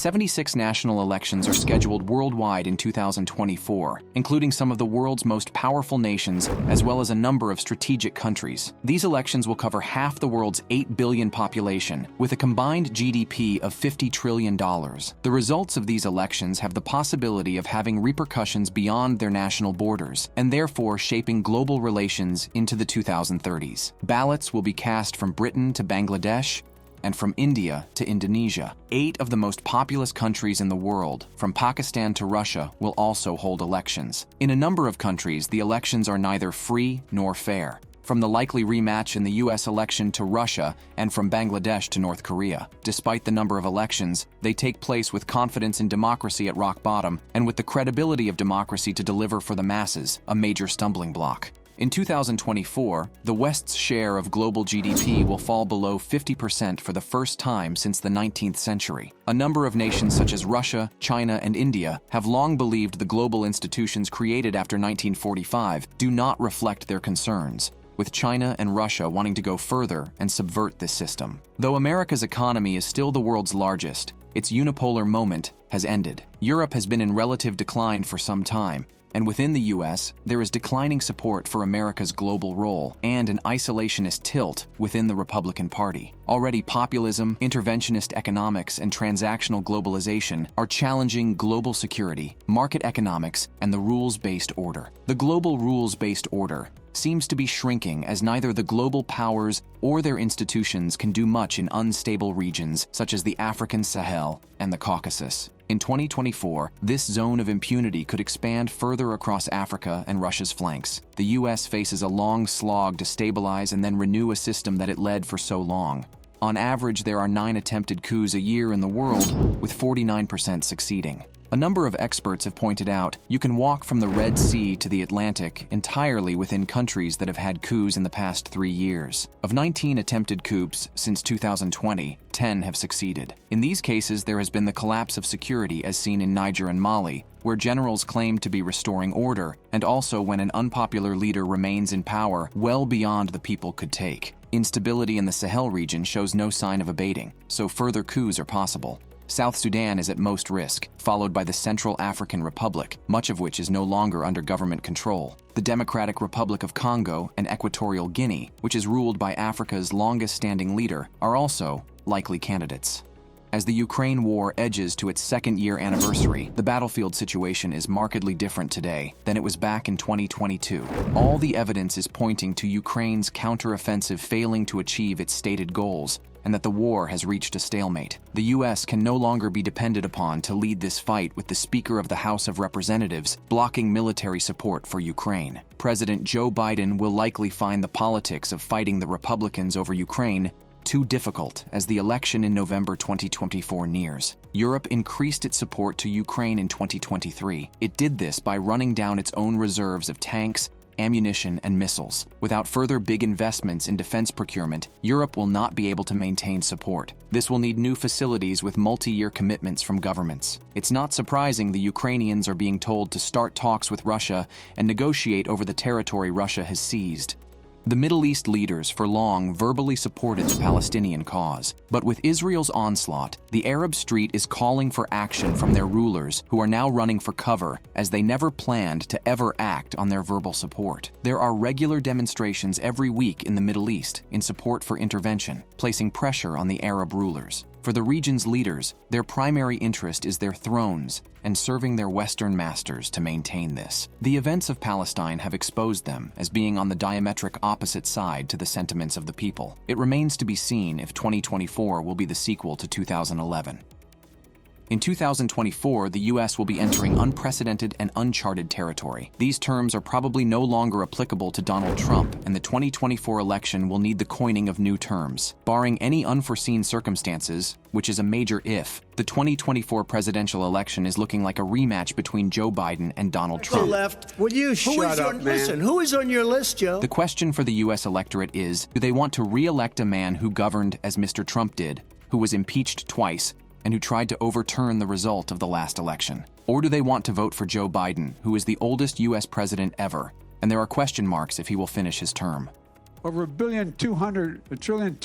76 national elections are scheduled worldwide in 2024, including some of the world's most powerful nations, as well as a number of strategic countries. These elections will cover half the world's 8 billion population, with a combined GDP of $50 trillion. The results of these elections have the possibility of having repercussions beyond their national borders, and therefore shaping global relations into the 2030s. Ballots will be cast from Britain to Bangladesh, and from India to Indonesia. 8 of the most populous countries in the world, from Pakistan to Russia, will also hold elections. In a number of countries, the elections are neither free nor fair, from the likely rematch in the US election to Russia and from Bangladesh to North Korea. Despite the number of elections, they take place with confidence in democracy at rock bottom and with the credibility of democracy to deliver for the masses, a major stumbling block. In 2024, the West's share of global GDP will fall below 50% for the first time since the 19th century. A number of nations such as Russia, China, and India have long believed the global institutions created after 1945 do not reflect their concerns, with China and Russia wanting to go further and subvert this system. Though America's economy is still the world's largest, its unipolar moment has ended. Europe has been in relative decline for some time, and within the US, there is declining support for America's global role and an isolationist tilt within the Republican Party. Already, populism, interventionist economics, and transactional globalization are challenging global security, market economics, and the rules-based order. The global rules-based order seems to be shrinking as neither the global powers or their institutions can do much in unstable regions such as the African Sahel and the Caucasus. In 2024, this zone of impunity could expand further across Africa and Russia's flanks. The US faces a long slog to stabilize and then renew a system that it led for so long. On average, there are 9 attempted coups a year in the world, with 49% succeeding. A number of experts have pointed out you can walk from the Red Sea to the Atlantic entirely within countries that have had coups in the past 3 years. Of 19 attempted coups since 2020, 10 have succeeded. In these cases, there has been the collapse of security as seen in Niger and Mali, where generals claim to be restoring order, and also when an unpopular leader remains in power well beyond the people could take. Instability in the Sahel region shows no sign of abating, so further coups are possible. South Sudan is at most risk, followed by the Central African Republic, much of which is no longer under government control. The Democratic Republic of Congo and Equatorial Guinea, which is ruled by Africa's longest-standing leader, are also likely candidates. As the Ukraine war edges to its second-year anniversary, the battlefield situation is markedly different today than it was back in 2022. All the evidence is pointing to Ukraine's counteroffensive failing to achieve its stated goals, and that the war has reached a stalemate. The US can no longer be depended upon to lead this fight, with the Speaker of the House of Representatives blocking military support for Ukraine. President Joe Biden will likely find the politics of fighting the Republicans over Ukraine too difficult as the election in November 2024 nears. Europe increased its support to Ukraine in 2023. It did this by running down its own reserves of tanks, ammunition, and missiles. Without further big investments in defense procurement, Europe will not be able to maintain support. This will need new facilities with multi-year commitments from governments. It's not surprising the Ukrainians are being told to start talks with Russia and negotiate over the territory Russia has seized. The Middle East leaders for long verbally supported the Palestinian cause, but with Israel's onslaught, the Arab street is calling for action from their rulers, who are now running for cover as they never planned to ever act on their verbal support. There are regular demonstrations every week in the Middle East in support for intervention, placing pressure on the Arab rulers. For the region's leaders, their primary interest is their thrones and serving their Western masters to maintain this. The events of Palestine have exposed them as being on the diametric opposite side to the sentiments of the people. It remains to be seen if 2024 will be the sequel to 2011. In 2024, the US will be entering unprecedented and uncharted territory. These terms are probably no longer applicable to Donald Trump, and the 2024 election will need the coining of new terms. Barring any unforeseen circumstances, which is a major if, the 2024 presidential election is looking like a rematch between Joe Biden and Donald Trump. Left. Will you shut up, man? Listen, who is on your list, Joe? The question for the US electorate is, do they want to re-elect a man who governed as Mr. Trump did, who was impeached twice, and who tried to overturn the result of the last election? Or do they want to vote for Joe Biden, who is the oldest U.S. president ever, and there are question marks if he will finish his term? Over $1.2 trillion.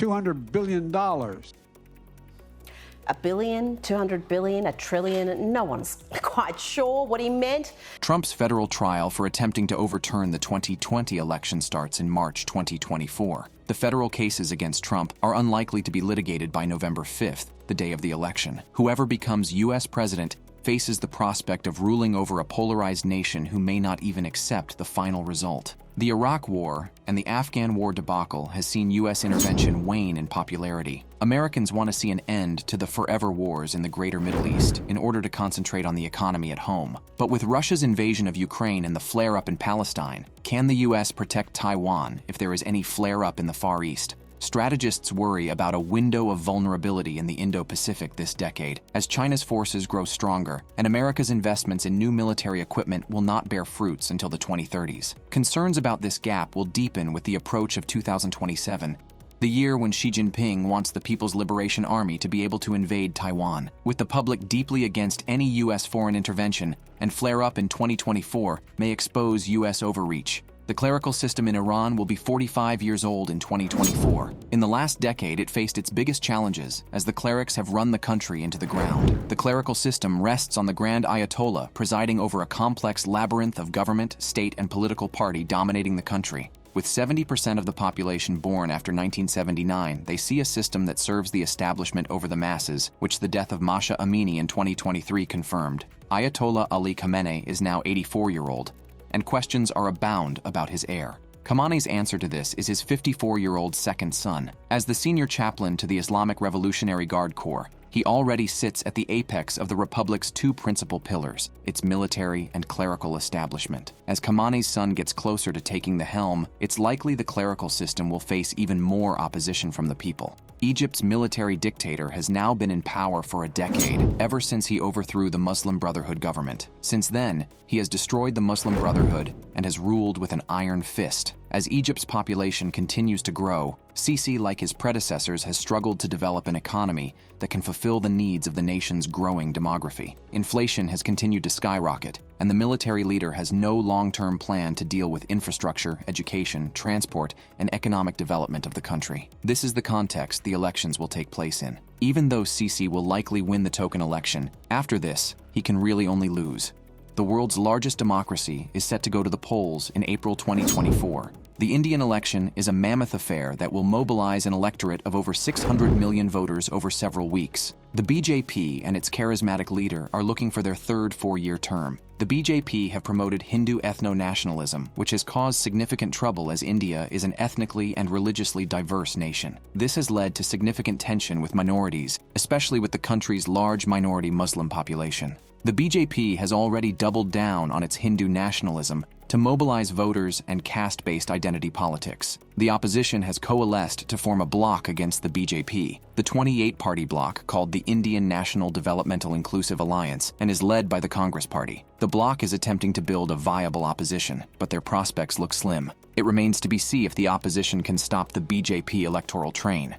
1 billion, 200 billion, a trillion? No one's quite sure what he meant. Trump's federal trial for attempting to overturn the 2020 election starts in March 2024. The federal cases against Trump are unlikely to be litigated by November 5th, the day of the election. Whoever becomes U.S. president faces the prospect of ruling over a polarized nation who may not even accept the final result. The Iraq War and the Afghan War debacle has seen U.S. intervention wane in popularity. Americans want to see an end to the forever wars in the greater Middle East in order to concentrate on the economy at home. But with Russia's invasion of Ukraine and the flare-up in Palestine, can the U.S. protect Taiwan if there is any flare-up in the Far East? Strategists worry about a window of vulnerability in the Indo-Pacific this decade, as China's forces grow stronger and America's investments in new military equipment will not bear fruits until the 2030s. Concerns about this gap will deepen with the approach of 2027, the year when Xi Jinping wants the People's Liberation Army to be able to invade Taiwan. With the public deeply against any U.S. foreign intervention, and flare-up in 2024 may expose U.S. overreach. The clerical system in Iran will be 45 years old in 2024. In the last decade, it faced its biggest challenges as the clerics have run the country into the ground. The clerical system rests on the Grand Ayatollah presiding over a complex labyrinth of government, state, and political party dominating the country. With 70% of the population born after 1979, they see a system that serves the establishment over the masses, which the death of Mahsa Amini in 2023 confirmed. Ayatollah Ali Khamenei is now 84-year-old. And questions are abound about his heir. Khamenei's answer to this is his 54-year-old second son. As the senior chaplain to the Islamic Revolutionary Guard Corps, he already sits at the apex of the Republic's two principal pillars, its military and clerical establishment. As Khamenei's son gets closer to taking the helm, it's likely the clerical system will face even more opposition from the people. Egypt's military dictator has now been in power for a decade, ever since he overthrew the Muslim Brotherhood government. Since then, he has destroyed the Muslim Brotherhood and has ruled with an iron fist. As Egypt's population continues to grow, Sisi, like his predecessors, has struggled to develop an economy that can fulfill the needs of the nation's growing demography. Inflation has continued to skyrocket, and the military leader has no long-term plan to deal with infrastructure, education, transport, and economic development of the country. This is the context the elections will take place in. Even though Sisi will likely win the token election, after this, he can really only lose. The world's largest democracy is set to go to the polls in April 2024. The Indian election is a mammoth affair that will mobilize an electorate of over 600 million voters over several weeks. The BJP and its charismatic leader are looking for their third four-year term. The BJP have promoted Hindu ethno-nationalism, which has caused significant trouble as India is an ethnically and religiously diverse nation. This has led to significant tension with minorities, especially with the country's large minority Muslim population. The BJP has already doubled down on its Hindu nationalism to mobilize voters and caste-based identity politics. The opposition has coalesced to form a bloc against the BJP, the 28-party bloc called the Indian National Developmental Inclusive Alliance, and is led by the Congress Party. The bloc is attempting to build a viable opposition, but their prospects look slim. It remains to be seen if the opposition can stop the BJP electoral train.